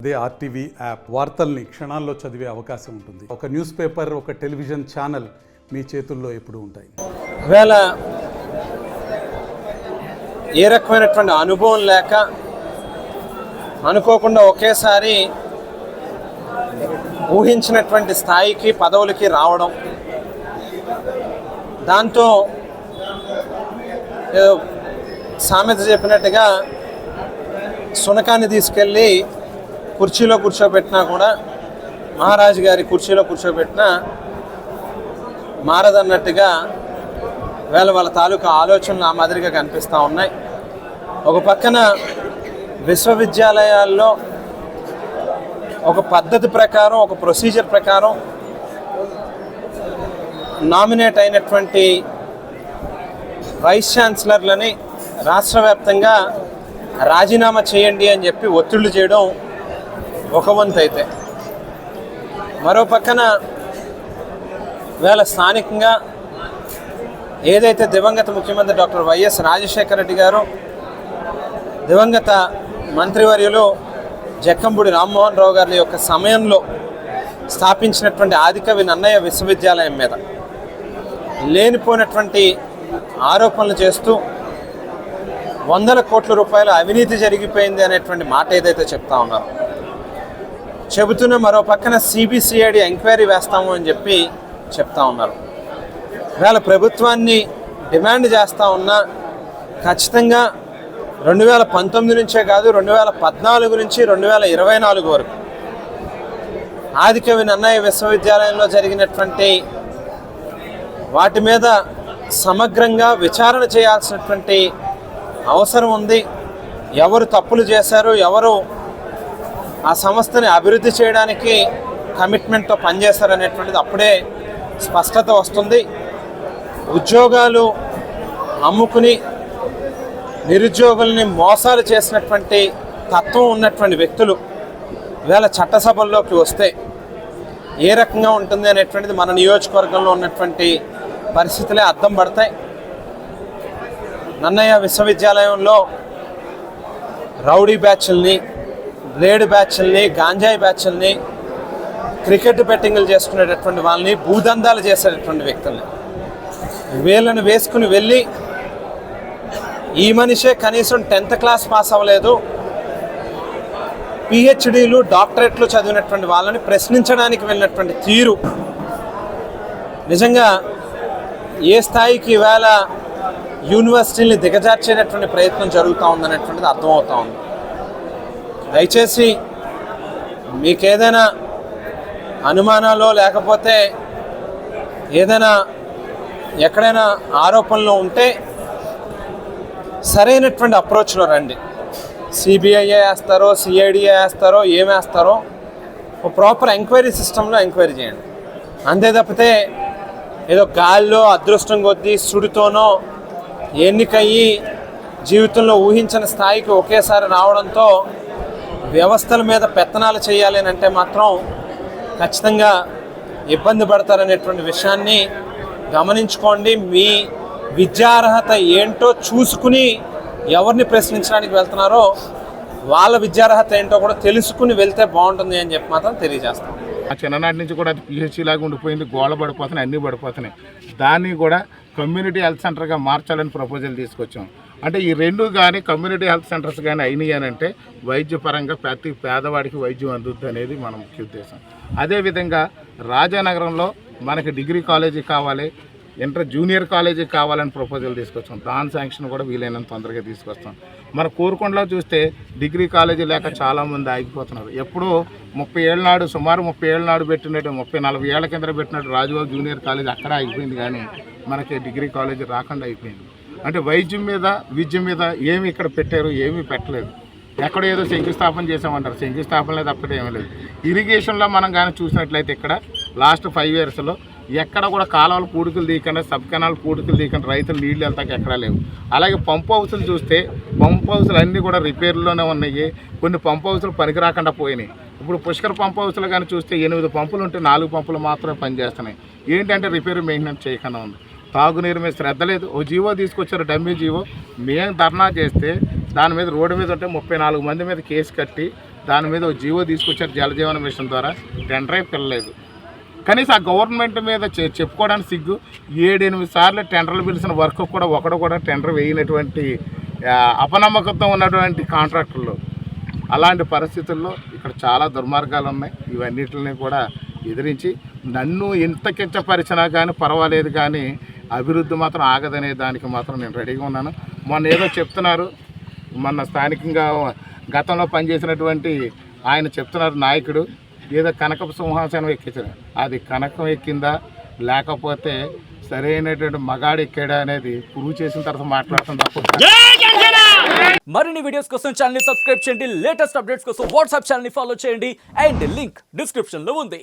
అదే RTV app వార్తల్ని క్షణాల్లో చదివే అవకాశం ఉంటుంది. ఒక న్యూస్ పేపర్, ఒక టెలివిజన్ ఛానల్ మీ చేతుల్లో ఎప్పుడూ ఉంటాయి. వేళ ఏ రకమైనటువంటి అనుభవం లేక అనుకోకుండా ఒకేసారి ఊహించినటువంటి స్థాయికి పదవులకి రావడం, దాంతో సామెత చెప్పినట్టుగా సునకాన్ని తీసుకెళ్ళి కుర్చీలో కూర్చోబెట్టినా కూడా, మహారాజు గారి కుర్చీలో కూర్చోబెట్టినా మారదన్నట్టుగా వాళ్ళ తాలూకా ఆలోచనలు ఆ మాదిరిగా కనిపిస్తూ ఉన్నాయి. ఒక పక్కన విశ్వవిద్యాలయాల్లో ఒక పద్ధతి ప్రకారం, ఒక ప్రొసీజర్ ప్రకారం నామినేట్ అయినటువంటి వైస్ ఛాన్సలర్లని రాష్ట్ర వ్యాప్తంగా రాజీనామా చేయండి అని చెప్పి ఒత్తిళ్లు చేయడం ఒక వంతు అయితే, మరో పక్కన స్థానికంగా ఏదైతే దివంగత ముఖ్యమంత్రి డాక్టర్ వైఎస్ రాజశేఖర రెడ్డి గారు, దివంగత మంత్రివర్యులు జక్కంపూడి రామ్మోహన్ రావు గారి యొక్క సమయంలో స్థాపించినటువంటి ఆదికవి నన్నయ్య విశ్వవిద్యాలయం మీద లేనిపోయినటువంటి ఆరోపణలు చేస్తూ వందల కోట్ల రూపాయల అవినీతి జరిగిపోయింది అనేటువంటి మాట ఏదైతే చెప్తా ఉన్నారో, చెబుతూనే మరో పక్కన సిబిసిఐడి ఎంక్వైరీ వేస్తాము అని చెప్పి చెప్తా ఉన్నారు. ఇవాళ ప్రభుత్వాన్ని డిమాండ్ చేస్తూ ఉన్నా ఖచ్చితంగా 2019 నుంచే కాదు, 2014 నుంచి 2024 వరకు ఆదికవి నన్నయ్య విశ్వవిద్యాలయంలో జరిగినటువంటి వాటి మీద సమగ్రంగా విచారణ చేయాల్సినటువంటి అవసరం ఉంది. ఎవరు తప్పులు చేశారు, ఎవరు ఆ సంస్థని అభివృద్ధి చేయడానికి కమిట్మెంట్తో పనిచేశారనేటువంటిది అప్పుడే స్పష్టత వస్తుంది. ఉద్యోగాలు అమ్ముకుని నిరుద్యోగుల్ని మోసాలు చేసినటువంటి తత్వం ఉన్నటువంటి వ్యక్తులు ఇవాళ చట్టసభల్లోకి వస్తే ఏ రకంగా ఉంటుంది అనేటువంటిది మన నియోజకవర్గంలో ఉన్నటువంటి పరిస్థితులే అద్దం పడతాయి. నన్నయ్య విశ్వవిద్యాలయంలో రౌడీ బ్యాచ్ల్ని, బ్లేడ్ బ్యాచ్ల్ని, గాంజాయి బ్యాచ్ల్ని, క్రికెట్ బెట్టింగ్లు చేసుకునేటటువంటి వాళ్ళని, భూదందాలు చేసేటటువంటి వ్యక్తుల్ని వీళ్ళని వేసుకుని వెళ్ళి ఈ మనిషే కనీసం 10th క్లాస్ పాస్ అవ్వలేదు, పిహెచ్డీలు, డాక్టరేట్లు చదివినటువంటి వాళ్ళని ప్రశ్నించడానికి వెళ్ళినటువంటి తీరు నిజంగా ఏ స్థాయికి ఇవాళ యూనివర్సిటీని దిగజార్చేటటువంటి ప్రయత్నం జరుగుతూ ఉందనేటువంటిది అర్థమవుతూ ఉంది. దయచేసి మీకేదైనా అనుమానాలు లేకపోతే ఏదైనా ఎక్కడైనా ఆరోపణలు ఉంటే సరైనటువంటి అప్రోచ్లో రండి. సిబిఐ వేస్తారో, సిఐడిఏ వేస్తారో, ఏమేస్తారో ఒక ప్రాపర్ ఎంక్వైరీ సిస్టంలో ఎంక్వైరీ చేయండి. అంతే తప్పితే ఏదో గాల్లో అదృష్టం కొద్దీ సుడితోనో ఎన్నికయ్యి జీవితంలో ఊహించిన స్థాయికి ఒకేసారి రావడంతో వ్యవస్థల మీద పెత్తనాలు చేయాలి అని అంటే మాత్రం ఖచ్చితంగా ఇబ్బంది పడతారనేటువంటి విషయాన్ని గమనించుకోండి. మీ విద్యార్హత ఏంటో చూసుకుని ఎవరిని ప్రశ్నించడానికి వెళ్తున్నారో వాళ్ళ విద్యార్హత ఏంటో కూడా తెలుసుకుని వెళ్తే బాగుంటుంది అని చెప్పి మాత్రం తెలియజేస్తాం. చిన్ననాటి నుంచి కూడా అది పిహెచ్సి లాగా ఉండిపోయింది, గోడ పడిపోతున్నాయి, అన్నీ పడిపోతున్నాయి. దాన్ని కూడా కమ్యూనిటీ హెల్త్ సెంటర్గా మార్చాలని ప్రపోజల్ తీసుకొచ్చాం. అంటే ఈ రెండు కానీ కమ్యూనిటీ హెల్త్ సెంటర్స్ కానీ అయినాయి అని అంటే వైద్యపరంగా ప్రతి పేదవాడికి వైద్యం అందుద్ది అనేది మన ముఖ్య ఉద్దేశం. అదేవిధంగా రాజానగరంలో మనకి డిగ్రీ కాలేజీ కావాలి, జూనియర్ కాలేజీ కావాలని ప్రపోజల్ తీసుకొచ్చాం. దాని శాంక్షన్ కూడా వీలైనంత తొందరగా తీసుకొస్తాం. మన కోరుకొండలో చూస్తే డిగ్రీ కాలేజీ లేక చాలామంది ఆగిపోతున్నారు. ఎప్పుడో 30 ఏళ్ళ నాడు, సుమారు 30 ఏళ్ళ నాడు పెట్టినట్టు, 30-40 ఏళ్ల కింద పెట్టినట్టు రాజుబాబు జూనియర్ కాలేజీ అక్కడ ఆగిపోయింది, కానీ మనకి డిగ్రీ కాలేజీ రాకుండా అయిపోయింది. అంటే వైద్యం మీద, విద్య మీద ఏమి ఇక్కడ పెట్టారు, ఏమీ పెట్టలేదు. ఎక్కడ ఏదో శంకుస్థాపన చేసామంటారు, శంకుస్థాపన తప్పతే ఏమీ లేదు. ఇరిగేషన్లో మనం కానీ చూసినట్లయితే ఇక్కడ లాస్ట్ 5 ఇయర్స్లో ఎక్కడ కూడా కాలువలు పూడికలు తీయకుండా, సబ్ కెనాల్ పూడికలు తీయకుండా రైతులు నీళ్ళు వెళ్తాక ఎక్కడా లేవు. అలాగే పంప్ హౌసులు చూస్తే పంప్ హౌసులు అన్నీ కూడా రిపేర్లోనే ఉన్నాయి. కొన్ని పంప్ హౌసులు పనికి రాకుండా పోయినాయి. ఇప్పుడు పుష్కర్ పంప్ హౌసులు కానీ చూస్తే 8 పంపులు ఉంటే 4 పంపులు మాత్రమే పనిచేస్తున్నాయి. ఏంటంటే రిపేర్ మెయింటెనెన్స్ చేయకుండా ఉంది. తాగునీరు మీద శ్రద్ధ లేదు. ఓ జీవో తీసుకొచ్చారు, డమ్మీ జీవో. మేము ధర్నా చేస్తే దాని మీద రోడ్డు మీద ఉంటే 34 మంది మీద కేసు కట్టి దాని మీద ఒక జీవో తీసుకొచ్చారు జలజీవన మిషన్ ద్వారా, టెండరే పిల్లలేదు. కనీసం ఆ గవర్నమెంట్ మీద చెప్పుకోవడానికి సిగ్గు. 7-8 సార్లు టెండర్లు పిలిచిన వర్క్ కూడా ఒకడు కూడా టెండర్ వేయనటువంటి అపనమ్మకంతో ఉన్నటువంటి కాంట్రాక్టర్లు. అలాంటి పరిస్థితుల్లో ఇక్కడ చాలా దుర్మార్గాలు ఉన్నాయి. ఇవన్నిటిని కూడా ఎదిరించి నన్ను ఎంత కించపరిచినా కానీ పర్వాలేదు, కానీ అభివృద్ధి మాత్రం ఆగదనే దానికి మాత్రం నేను రెడీగా ఉన్నాను. మొన్న ఏదో చెప్తున్నారు, మొన్న స్థానికంగా గతంలో పనిచేసినటువంటి ఆయన చెప్తున్నారు నాయకుడు ఏదో కనకపు సింహాసనం ఎక్కించారు. అది కనకం ఎక్కిందా లేకపోతే సరైనటువంటి మగాడు ఎక్కాడా అనేది ప్రూవ్ చేసిన తర్వాత మాట్లాడుతుంది తప్ప. మరిన్ని వీడియోస్ కోసం ఛానల్ ని సబ్స్క్రైబ్ చేయండి, లేటెస్ట్ అప్డేట్స్ కోసం వాట్సాప్ ఛానల్ ని ఫాలో చేయండి అండ్ లింక్ డిస్క్రిప్షన్ లో ఉంది.